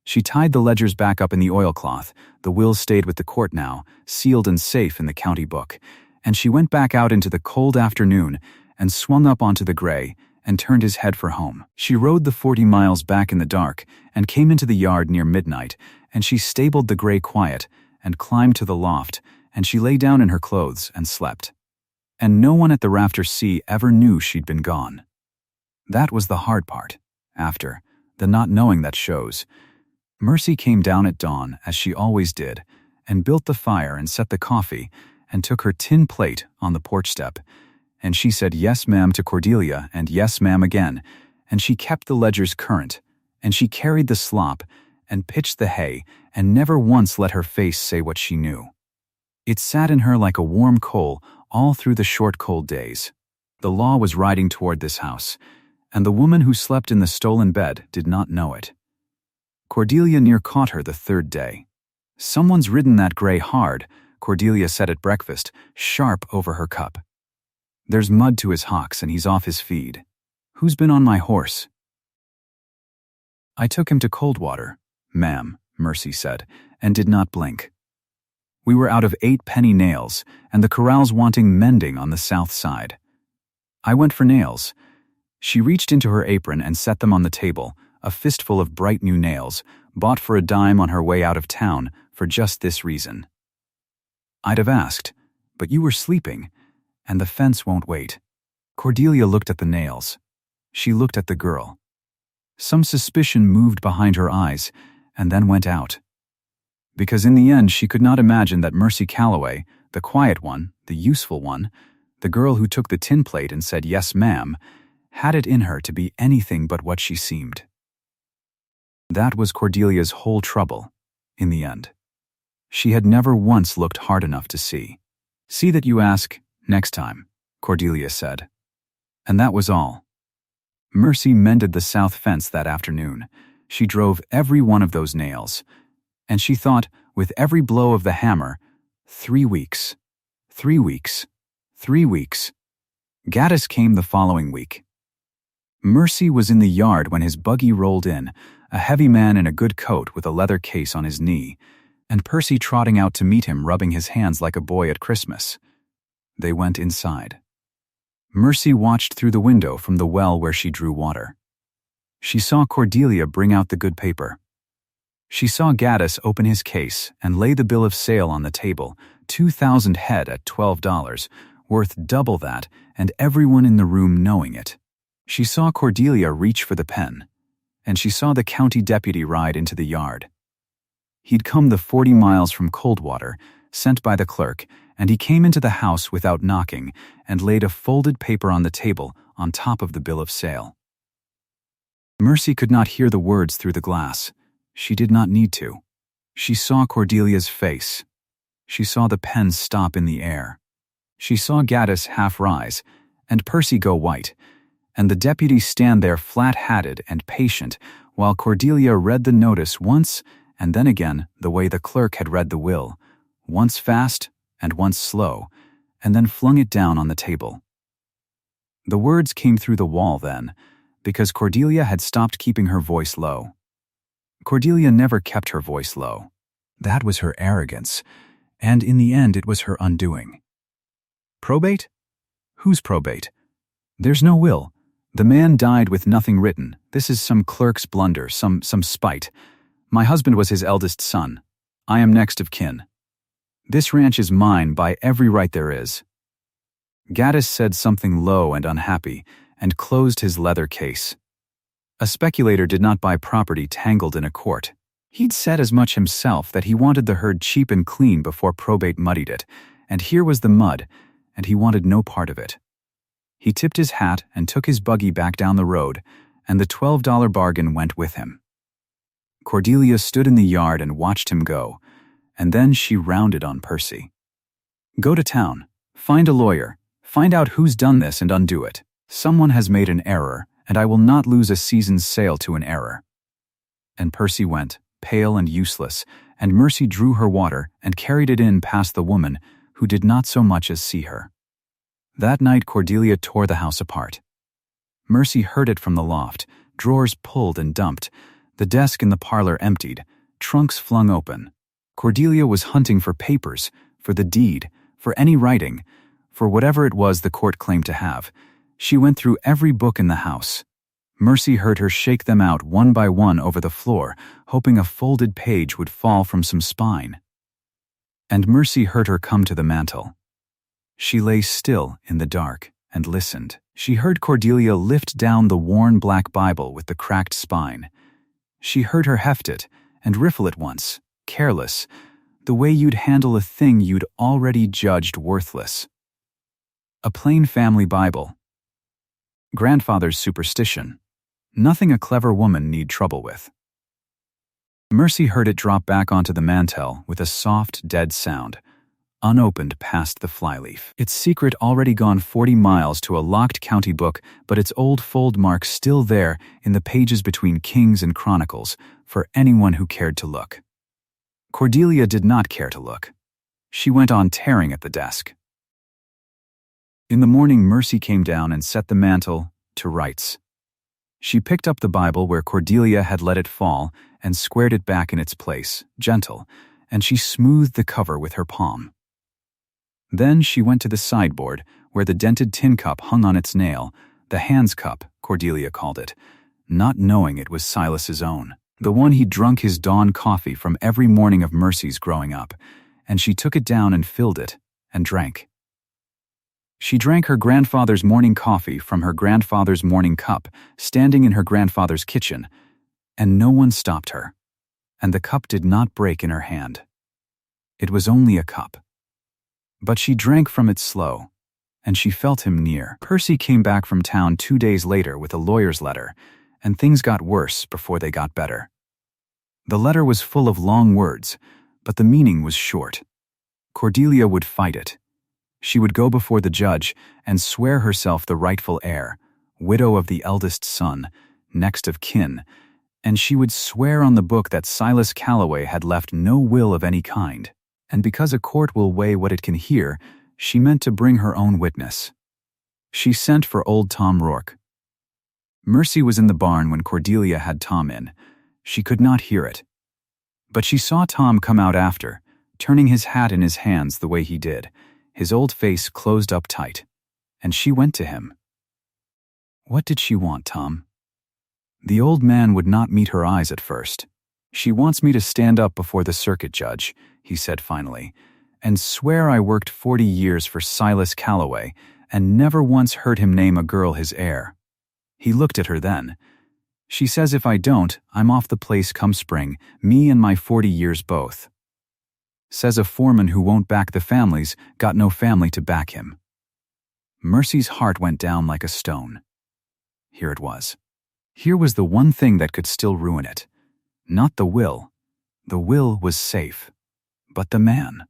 She tied the ledgers back up in the oilcloth. The will stayed with the court now, sealed and safe in the county book, and she went back out into the cold afternoon and swung up onto the gray and turned his head for home. She rode the 40 miles back in the dark and came into the yard near midnight, and she stabled the gray quiet and climbed to the loft, and she lay down in her clothes and slept. And no one at the Rafter C ever knew she'd been gone. That was the hard part. After, the not knowing that shows. Mercy came down at dawn, as she always did, and built the fire and set the coffee, and took her tin plate on the porch step, and she said yes ma'am to Cordelia and yes ma'am again, and she kept the ledgers current, and she carried the slop, and pitched the hay, and never once let her face say what she knew. It sat in her like a warm coal all through the short cold days. The law was riding toward this house, and the woman who slept in the stolen bed did not know it. Cordelia near caught her the 3rd day. "Someone's ridden that gray hard," Cordelia said at breakfast, sharp over her cup. "There's mud to his hocks and he's off his feed. Who's been on my horse?" "I took him to Coldwater, ma'am," Mercy said, and did not blink. "We were out of 8 penny nails, and the corral's wanting mending on the south side. I went for nails." She reached into her apron and set them on the table, a fistful of bright new nails, bought for a dime on her way out of town for just this reason. "I'd have asked, but you were sleeping, and the fence won't wait." Cordelia looked at the nails. She looked at the girl. Some suspicion moved behind her eyes, and then went out. Because in the end she could not imagine that Mercy Calloway, the quiet one, the useful one, the girl who took the tin plate and said yes ma'am, had it in her to be anything but what she seemed. That was Cordelia's whole trouble, in the end. She had never once looked hard enough to see. "See that you ask, next time," Cordelia said. And that was all. Mercy mended the south fence that afternoon. She drove every one of those nails. And she thought, with every blow of the hammer, 3 weeks, 3 weeks, 3 weeks. Gaddis came the following week. Mercy was in the yard when his buggy rolled in, a heavy man in a good coat with a leather case on his knee. and Percy trotting out to meet him, rubbing his hands like a boy at Christmas. They went inside. Mercy watched through the window from the well where she drew water. She saw Cordelia bring out the good paper. She saw Gaddis open his case and lay the bill of sale on the table, 2,000 head at $12, worth double that, and everyone in the room knowing it. She saw Cordelia reach for the pen, and she saw the county deputy ride into the yard. He'd come the 40 miles from Coldwater, sent by the clerk, and he came into the house without knocking and laid a folded paper on the table on top of the bill of sale. Mercy could not hear the words through the glass. She did not need to. She saw Cordelia's face. She saw the pen stop in the air. She saw Gaddis half rise, and Percy go white, and the deputy stand there flat-hatted and patient while Cordelia read the notice once and then again the way the clerk had read the will, once fast and once slow, and then flung it down on the table. The words came through the wall then, because Cordelia had stopped keeping her voice low. Cordelia never kept her voice low. That was her arrogance, and in the end it was her undoing. Probate? Whose probate? There's no will. The man died with nothing written. This is some clerk's blunder, some spite. My husband was his eldest son. I am next of kin. This ranch is mine by every right there is. Gaddis said something low and unhappy, and closed his leather case. A speculator did not buy property tangled in a court. He'd said as much himself that he wanted the herd cheap and clean before probate muddied it, and here was the mud, and he wanted no part of it. He tipped his hat and took his buggy back down the road, and the $12 bargain went with him. Cordelia stood in the yard and watched him go, and then she rounded on Percy. Go to town, find a lawyer, find out who's done this and undo it. Someone has made an error, and I will not lose a season's sale to an error. And Percy went, pale and useless, and Mercy drew her water and carried it in past the woman, who did not so much as see her. That night Cordelia tore the house apart. Mercy heard it from the loft, drawers pulled and dumped, the desk in the parlor emptied, trunks flung open. Cordelia was hunting for papers, for the deed, for any writing, for whatever it was the court claimed to have. She went through every book in the house. Mercy heard her shake them out one by one over the floor, hoping a folded page would fall from some spine. And Mercy heard her come to the mantel. She lay still in the dark and listened. She heard Cordelia lift down the worn black Bible with the cracked spine. She heard her heft it and riffle it once, careless, the way you'd handle a thing you'd already judged worthless. A plain family Bible. Grandfather's superstition. Nothing a clever woman need trouble with. Mercy heard it drop back onto the mantel with a soft, dead sound, unopened past the flyleaf. Its secret already gone 40 miles to a locked county book, but its old fold mark still there in the pages between Kings and Chronicles for anyone who cared to look. Cordelia did not care to look. She went on tearing at the desk. In the morning, Mercy came down and set the mantel to rights. She picked up the Bible where Cordelia had let it fall and squared it back in its place, gentle, and she smoothed the cover with her palm. Then she went to the sideboard where the dented tin cup hung on its nail, the Hans cup, Cordelia called it, not knowing it was Silas's own, the one he'd drunk his dawn coffee from every morning of Mercy's growing up, and she took it down and filled it and drank. She drank her grandfather's morning coffee from her grandfather's morning cup, standing in her grandfather's kitchen, and no one stopped her, and the cup did not break in her hand. It was only a cup. But she drank from it slow, and she felt him near. Percy came back from town 2 days later with a lawyer's letter, and things got worse before they got better. The letter was full of long words, but the meaning was short. Cordelia would fight it. She would go before the judge and swear herself the rightful heir, widow of the eldest son, next of kin, and she would swear on the book that Silas Calloway had left no will of any kind. And because a court will weigh what it can hear, she meant to bring her own witness. She sent for old Tom Rourke. Mercy was in the barn when Cordelia had Tom in. She could not hear it. But she saw Tom come out after, turning his hat in his hands the way he did, his old face closed up tight. And she went to him. What did she want, Tom? The old man would not meet her eyes at first. She wants me to stand up before the circuit judge, he said finally, and swear I worked 40 years for Silas Calloway and never once heard him name a girl his heir. He looked at her then. She says if I don't, I'm off the place come spring, me and my 40 years both. Says a foreman who won't back the families got no family to back him. Mercy's heart went down like a stone. Here it was. Here was the one thing that could still ruin it. Not the will. The will was safe. But the man.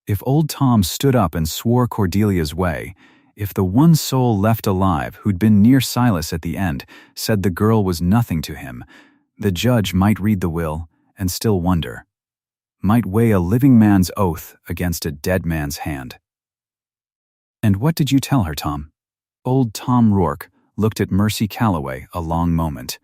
If old Tom stood up and swore Cordelia's way, if the one soul left alive who'd been near Silas at the end said the girl was nothing to him, the judge might read the will and still wonder. Might weigh a living man's oath against a dead man's hand. And what did you tell her, Tom? Old Tom Rourke looked at Mercy Calloway a long moment.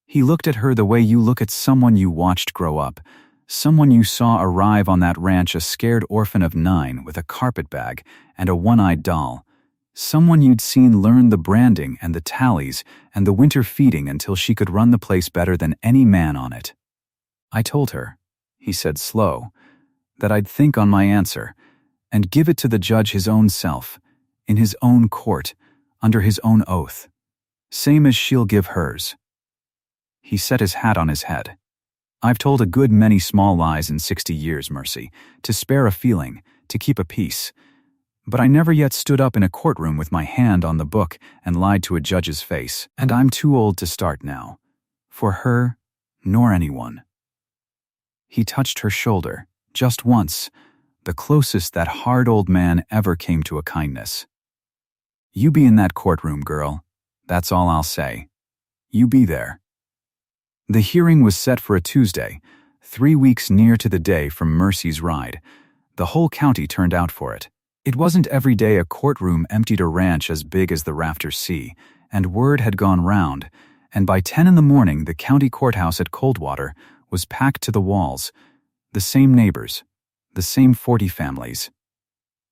He looked at her the way you look at someone you watched grow up, someone you saw arrive on that ranch a scared orphan of 9 with a carpet bag and a one-eyed doll, someone you'd seen learn the branding and the tallies and the winter feeding until she could run the place better than any man on it. I told her, he said slow, that I'd think on my answer and give it to the judge his own self, in his own court, under his own oath, same as she'll give hers. He set his hat on his head. I've told a good many small lies in 60 years, Mercy, to spare a feeling, to keep a peace. But I never yet stood up in a courtroom with my hand on the book and lied to a judge's face, and I'm too old to start now. For her, nor anyone. He touched her shoulder, just once, the closest that hard old man ever came to a kindness. You be in that courtroom, girl. That's all I'll say. You be there. The hearing was set for a Tuesday, 3 weeks near to the day from Mercy's ride. The whole county turned out for it. It wasn't every day a courtroom emptied a ranch as big as the Rafter C, and word had gone round, and by 10 in the morning the county courthouse at Coldwater was packed to the walls. The same neighbors, the same 40 families.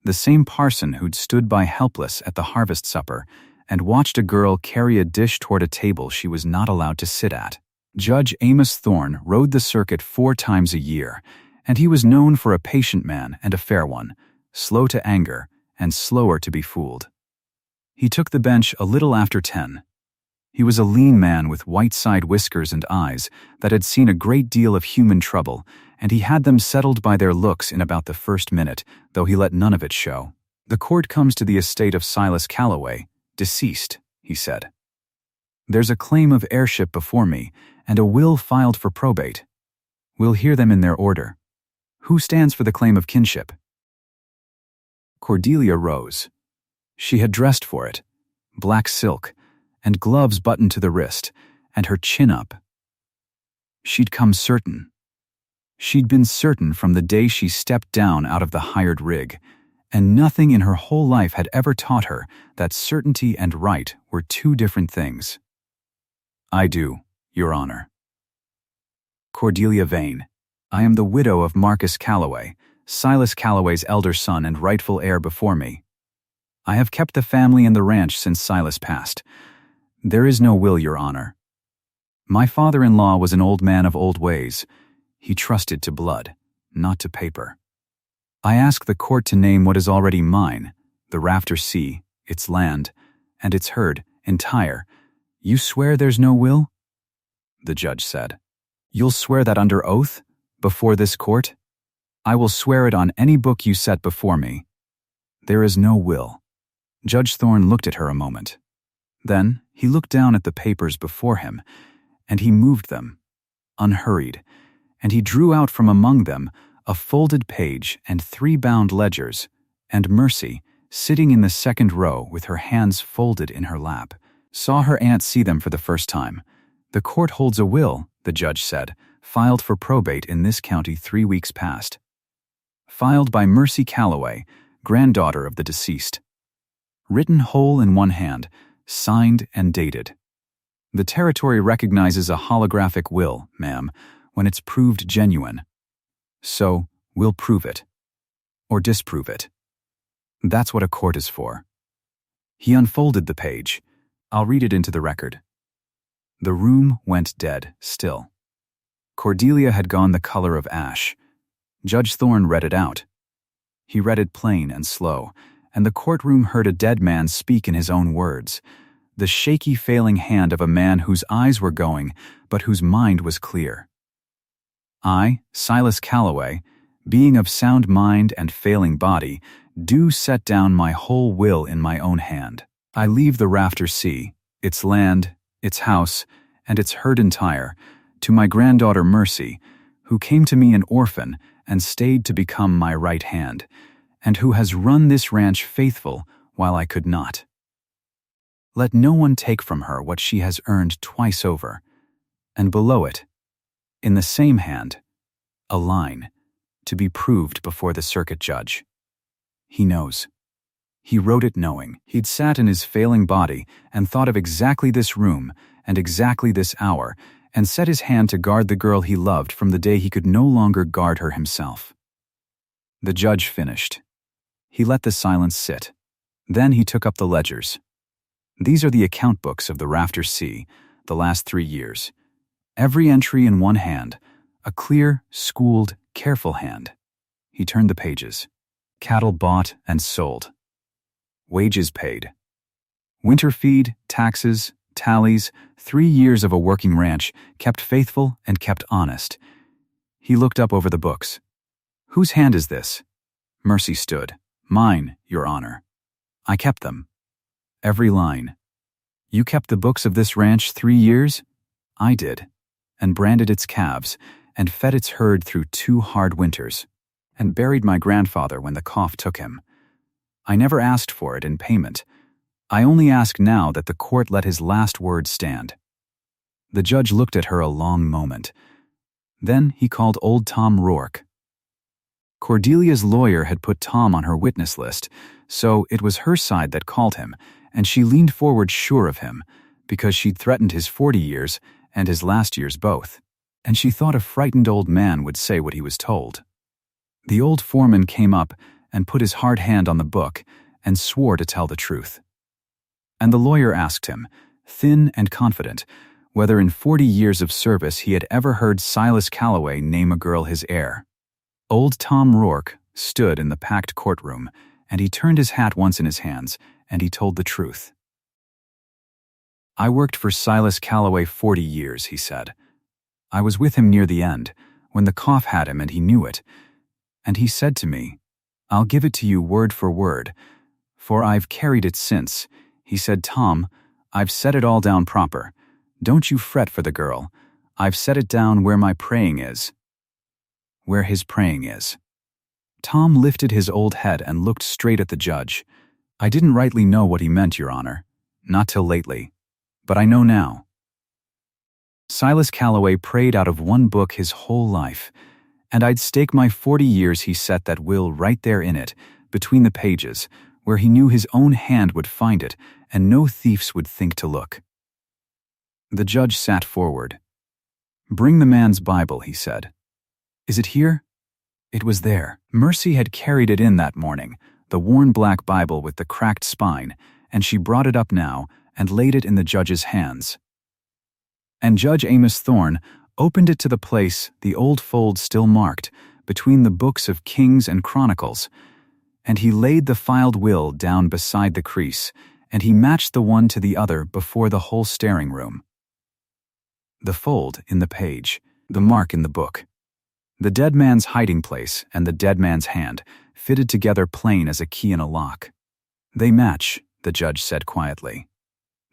The same parson who'd stood by helpless at the harvest supper and watched a girl carry a dish toward a table she was not allowed to sit at. Judge Amos Thorne rode the circuit 4 times a year, and he was known for a patient man and a fair one, slow to anger and slower to be fooled. He took the bench a little after 10. He was a lean man with white-side whiskers and eyes that had seen a great deal of human trouble, and he had them settled by their looks in about the first minute, though he let none of it show. The court comes to the estate of Silas Calloway, deceased, he said. There's a claim of heirship before me, and a will filed for probate. We'll hear them in their order. Who stands for the claim of kinship? Cordelia rose. She had dressed for it, black silk, and gloves buttoned to the wrist, and her chin up. She'd come certain. She'd been certain from the day she stepped down out of the hired rig, and nothing in her whole life had ever taught her that certainty and right were 2 different things. I do, Your Honor. Cordelia Vane. I am the widow of Marcus Calloway, Silas Calloway's elder son and rightful heir before me. I have kept the family and the ranch since Silas passed. There is no will, Your Honor. My father-in-law was an old man of old ways. He trusted to blood, not to paper. I ask the court to name what is already mine, the Rafter C, its land, and its herd, entire. You swear there's no will? The judge said. You'll swear that under oath, before this court? I will swear it on any book you set before me. There is no will. Judge Thorne looked at her a moment. Then he looked down at the papers before him, and he moved them, unhurried, and he drew out from among them a folded page and 3 bound ledgers, and Mercy, sitting in the second row with her hands folded in her lap, saw her aunt see them for the first time. The court holds a will, the judge said, filed for probate in this county 3 weeks past. Filed by Mercy Calloway, granddaughter of the deceased. Written whole in one hand, signed and dated. The territory recognizes a holographic will, ma'am, when it's proved genuine. So, we'll prove it. Or disprove it. That's what a court is for. He unfolded the page. I'll read it into the record. The room went dead still. Cordelia had gone the color of ash. Judge Thorne read it out. He read it plain and slow, and the courtroom heard a dead man speak in his own words, the shaky, failing hand of a man whose eyes were going, but whose mind was clear. I, Silas Calloway, being of sound mind and failing body, do set down my whole will in my own hand. I leave the Rafter C, its land, its house, and its herd entire, to my granddaughter Mercy, who came to me an orphan and stayed to become my right hand, and who has run this ranch faithful while I could not. Let no one take from her what she has earned twice over, and below it, in the same hand, a line, to be proved before the circuit judge. He knows. He wrote it knowing. He'd sat in his failing body and thought of exactly this room and exactly this hour, and set his hand to guard the girl he loved from the day he could no longer guard her himself. The judge finished. He let the silence sit. Then he took up the ledgers. These are the account books of the Rafter C, the last 3 years. Every entry in one hand, a clear, schooled, careful hand. He turned the pages. Cattle bought and sold. Wages paid. Winter feed, taxes, tallies, 3 years of a working ranch, kept faithful and kept honest. He looked up over the books. Whose hand is this? Mercy stood. Mine, Your Honor. I kept them. Every line. You kept the books of this ranch 3 years? I did, and branded its calves, and fed its herd through 2 hard winters, and buried my grandfather when the cough took him. I never asked for it in payment. I only ask now that the court let his last word stand. The judge looked at her a long moment. Then he called old Tom Rourke. Cordelia's lawyer had put Tom on her witness list, so it was her side that called him, and she leaned forward sure of him, because she'd threatened his 40 years and his last years both, and she thought a frightened old man would say what he was told. The old foreman came up and put his hard hand on the book and swore to tell the truth. And the lawyer asked him, thin and confident, whether in 40 years of service he had ever heard Silas Calloway name a girl his heir. Old Tom Rourke stood in the packed courtroom, and he turned his hat once in his hands, and he told the truth. I worked for Silas Calloway 40 years, he said. I was with him near the end, when the cough had him and he knew it. And he said to me, I'll give it to you word for word, for I've carried it since. He said, Tom, I've set it all down proper. Don't you fret for the girl. I've set it down where my praying is. Where his praying is. Tom lifted his old head and looked straight at the judge. I didn't rightly know what he meant, Your Honor. Not till lately. But I know now. Silas Calloway prayed out of one book his whole life, and I'd stake my 40 years he set that will right there in it, between the pages, where he knew his own hand would find it, and no thieves would think to look. The judge sat forward. Bring the man's Bible, he said. Is it here? It was there. Mercy had carried it in that morning, the worn black Bible with the cracked spine, and she brought it up now and laid it in the judge's hands. And Judge Amos Thorne opened it to the place the old fold still marked, between the books of Kings and Chronicles, and he laid the filed will down beside the crease, and he matched the one to the other before the whole staring room. The fold in the page, the mark in the book. The dead man's hiding place and the dead man's hand, fitted together plain as a key in a lock. They match, the judge said quietly.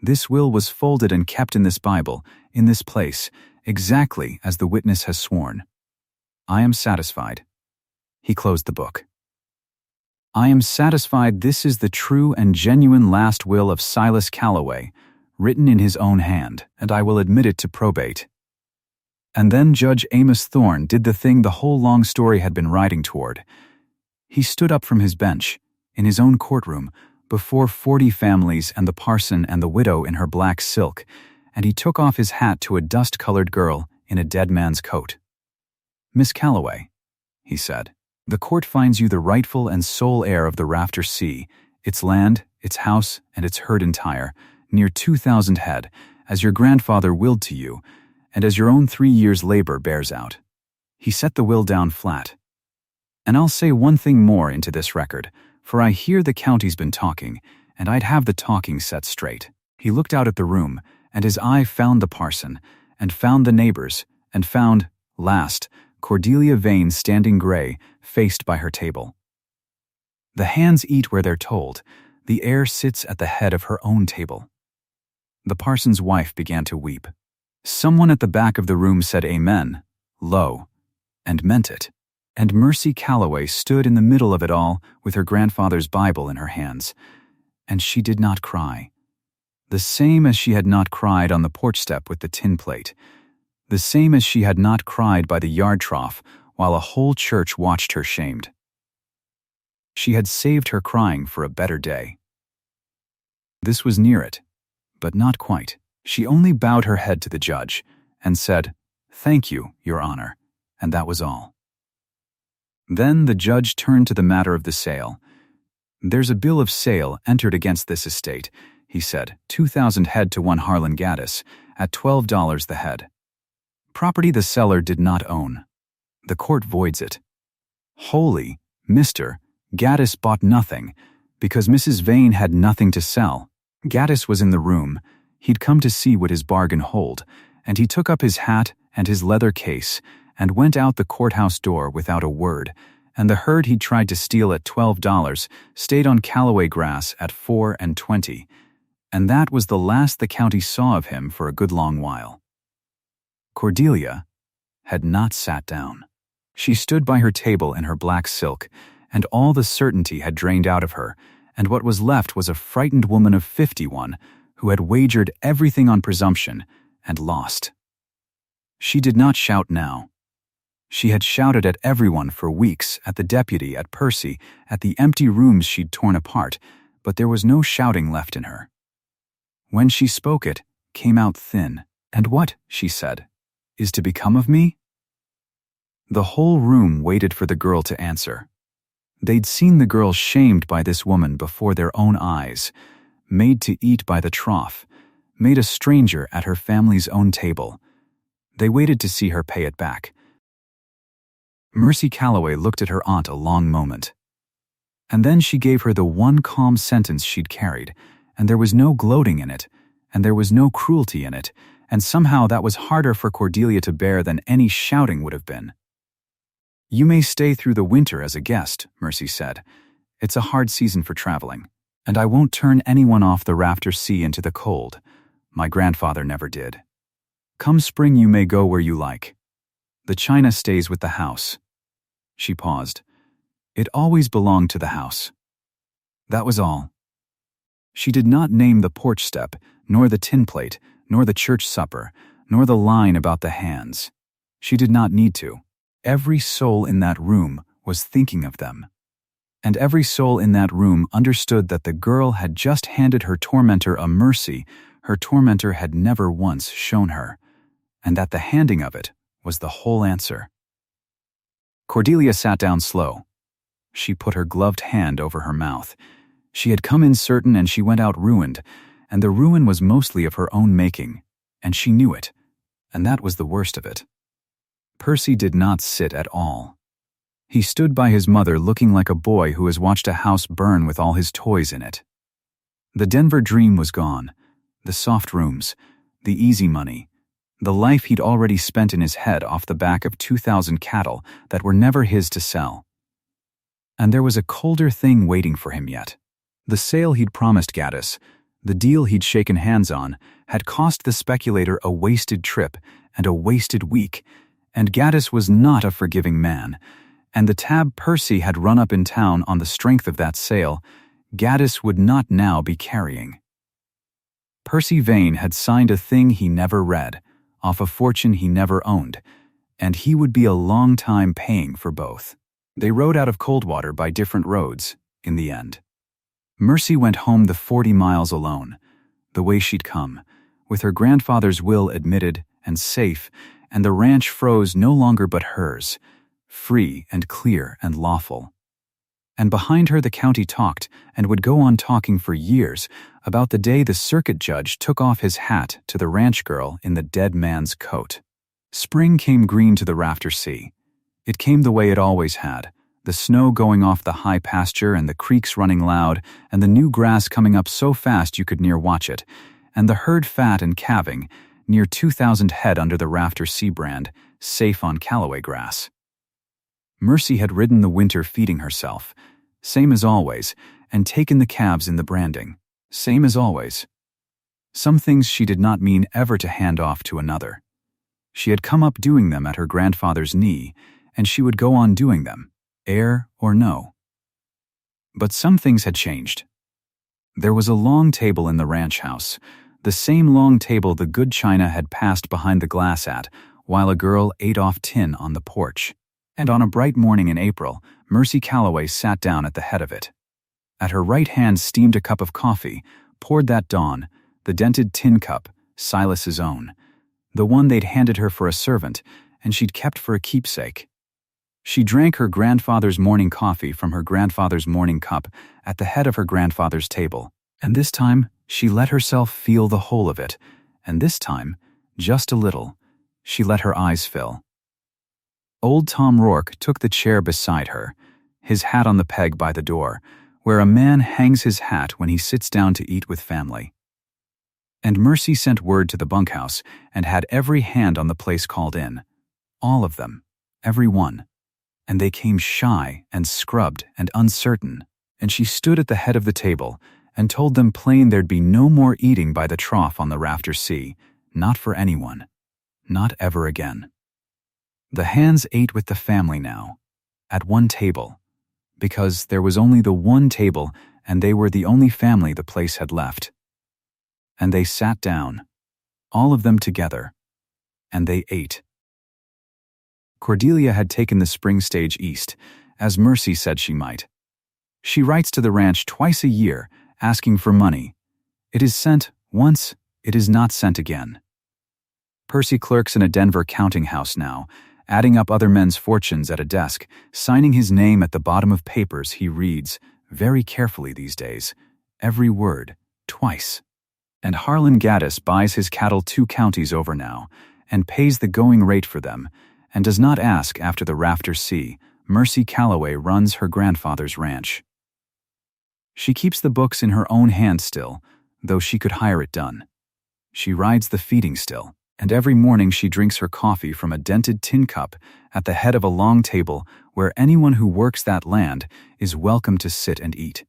This will was folded and kept in this Bible, in this place, exactly as the witness has sworn. I am satisfied. He closed the book. I am satisfied this is the true and genuine last will of Silas Calloway, written in his own hand, and I will admit it to probate. And then Judge Amos Thorne did the thing the whole long story had been riding toward. He stood up from his bench, in his own courtroom, before 40 families and the parson and the widow in her black silk, and he took off his hat to a dust-colored girl in a dead man's coat. "Miss Calloway," he said, "the court finds you the rightful and sole heir of the Rafter C, its land, its house, and its herd entire, near 2,000 head, as your grandfather willed to you, and as your own 3 years' labor bears out." He set the will down flat. "And I'll say one thing more into this record, for I hear the county's been talking, and I'd have the talking set straight." He looked out at the room, and his eye found the parson, and found the neighbors, and found, last, Cordelia Vane standing gray, faced by her table. The hands eat where they're told. The heir sits at the head of her own table. The parson's wife began to weep. Someone at the back of the room said amen, low, and meant it. And Mercy Calloway stood in the middle of it all with her grandfather's Bible in her hands. And she did not cry. The same as she had not cried on the porch step with the tin plate. The same as she had not cried by the yard trough while a whole church watched her shamed. She had saved her crying for a better day. This was near it, but not quite. She only bowed her head to the judge and said, "Thank you, Your Honor," and that was all. Then the judge turned to the matter of the sale. "There's a bill of sale entered against this estate," he said, 2,000 head to one Harlan Gaddis, at $12 the head. Property the seller did not own. The court voids it. Holy, Mr. Gaddis bought nothing, because Mrs. Vane had nothing to sell. Gaddis was in the room. He'd come to see what his bargain hold, and he took up his hat and his leather case and went out the courthouse door without a word, and the herd he'd tried to steal at $12 stayed on Calloway grass at $4.20, and that was the last the county saw of him for a good long while. Cordelia had not sat down. She stood by her table in her black silk, and all the certainty had drained out of her, and what was left was a frightened woman of 51 who had wagered everything on presumption and lost. She did not shout now. She had shouted at everyone for weeks, at the deputy, at Percy, at the empty rooms she'd torn apart, but there was no shouting left in her. When she spoke it came out thin. "And what," she said, "is to become of me?" The whole room waited for the girl to answer. They'd seen the girl shamed by this woman before their own eyes, made to eat by the trough, made a stranger at her family's own table. They waited to see her pay it back. Mercy Calloway looked at her aunt a long moment. And then she gave her the one calm sentence she'd carried, and there was no gloating in it, and there was no cruelty in it, and somehow that was harder for Cordelia to bear than any shouting would have been. "You may stay through the winter as a guest," Mercy said. "It's a hard season for traveling, and I won't turn anyone off the Rafter C into the cold. My grandfather never did. Come spring you may go where you like. The china stays with the house." She paused. It always belonged to the house. That was all. She did not name the porch step, nor the tin plate, nor the church supper, nor the line about the hands. She did not need to. Every soul in that room was thinking of them. And every soul in that room understood that the girl had just handed her tormentor a mercy her tormentor had never once shown her, and that the handing of it was the whole answer. Cordelia sat down slow. She put her gloved hand over her mouth. She had come in certain and she went out ruined, and the ruin was mostly of her own making, and she knew it, and that was the worst of it. Percy did not sit at all. He stood by his mother looking like a boy who has watched a house burn with all his toys in it. The Denver dream was gone, the soft rooms, the easy money, the life he'd already spent in his head off the back of 2,000 cattle that were never his to sell. And there was a colder thing waiting for him yet. The sale he'd promised Gaddis, the deal he'd shaken hands on, had cost the speculator a wasted trip and a wasted week, and Gaddis was not a forgiving man, and the tab Percy had run up in town on the strength of that sale, Gaddis would not now be carrying. Percy Vane had signed a thing he never read, off a fortune he never owned, and he would be a long time paying for both. They rode out of Coldwater by different roads, in the end. Mercy went home the 40 miles alone, the way she'd come, with her grandfather's will admitted and safe, and the ranch froze no longer but hers, free and clear and lawful. And behind her the county talked, and would go on talking for years, about the day the circuit judge took off his hat to the ranch girl in the dead man's coat. Spring came green to the Rafter C. It came the way it always had, the snow going off the high pasture and the creeks running loud, and the new grass coming up so fast you could near watch it, and the herd fat and calving, near 2,000 head under the Rafter C brand, safe on Calloway grass. Mercy had ridden the winter feeding herself, same as always, and taken the calves in the branding, same as always. Some things she did not mean ever to hand off to another. She had come up doing them at her grandfather's knee, and she would go on doing them, heir or no. But some things had changed. There was a long table in the ranch house, the same long table the good china had passed behind the glass at, while a girl ate off tin on the porch. And on a bright morning in April, Mercy Calloway sat down at the head of it. At her right hand steamed a cup of coffee, poured that dawn, the dented tin cup, Silas's own, the one they'd handed her for a servant, and she'd kept for a keepsake. She drank her grandfather's morning coffee from her grandfather's morning cup at the head of her grandfather's table, and this time she let herself feel the whole of it, and this time, just a little, she let her eyes fill. Old Tom Rourke took the chair beside her, his hat on the peg by the door, where a man hangs his hat when he sits down to eat with family. And Mercy sent word to the bunkhouse and had every hand on the place called in. All of them, every one. And they came shy and scrubbed and uncertain, and she stood at the head of the table and told them plain there'd be no more eating by the trough on the Rafter C, not for anyone, not ever again. The hands ate with the family now, at one table, because there was only the one table and they were the only family the place had left. And they sat down, all of them together, and they ate. Cordelia had taken the spring stage east, as Mercy said she might. She writes to the ranch twice a year, asking for money. It is sent once, it is not sent again. Percy clerks in a Denver counting house now, adding up other men's fortunes at a desk, signing his name at the bottom of papers he reads, very carefully these days, every word, twice. And Harlan Gaddis buys his cattle 2 counties over now, and pays the going rate for them, and does not ask after the Rafter C. Mercy Calloway runs her grandfather's ranch. She keeps the books in her own hand still, though she could hire it done. She rides the feeding still, and every morning she drinks her coffee from a dented tin cup at the head of a long table where anyone who works that land is welcome to sit and eat.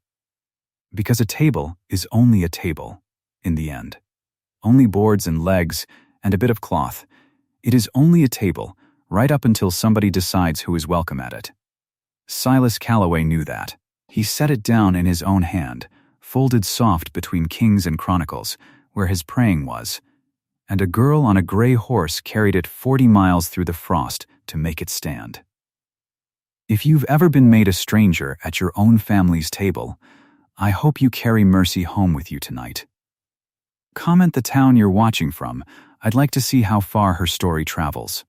Because a table is only a table, in the end. Only boards and legs and a bit of cloth. It is only a table, right up until somebody decides who is welcome at it. Silas Calloway knew that. He set it down in his own hand, folded soft between Kings and Chronicles, where his praying was, and a girl on a gray horse carried it 40 miles through the frost to make it stand. If you've ever been made a stranger at your own family's table, I hope you carry Mercy home with you tonight. Comment the town you're watching from. I'd like to see how far her story travels.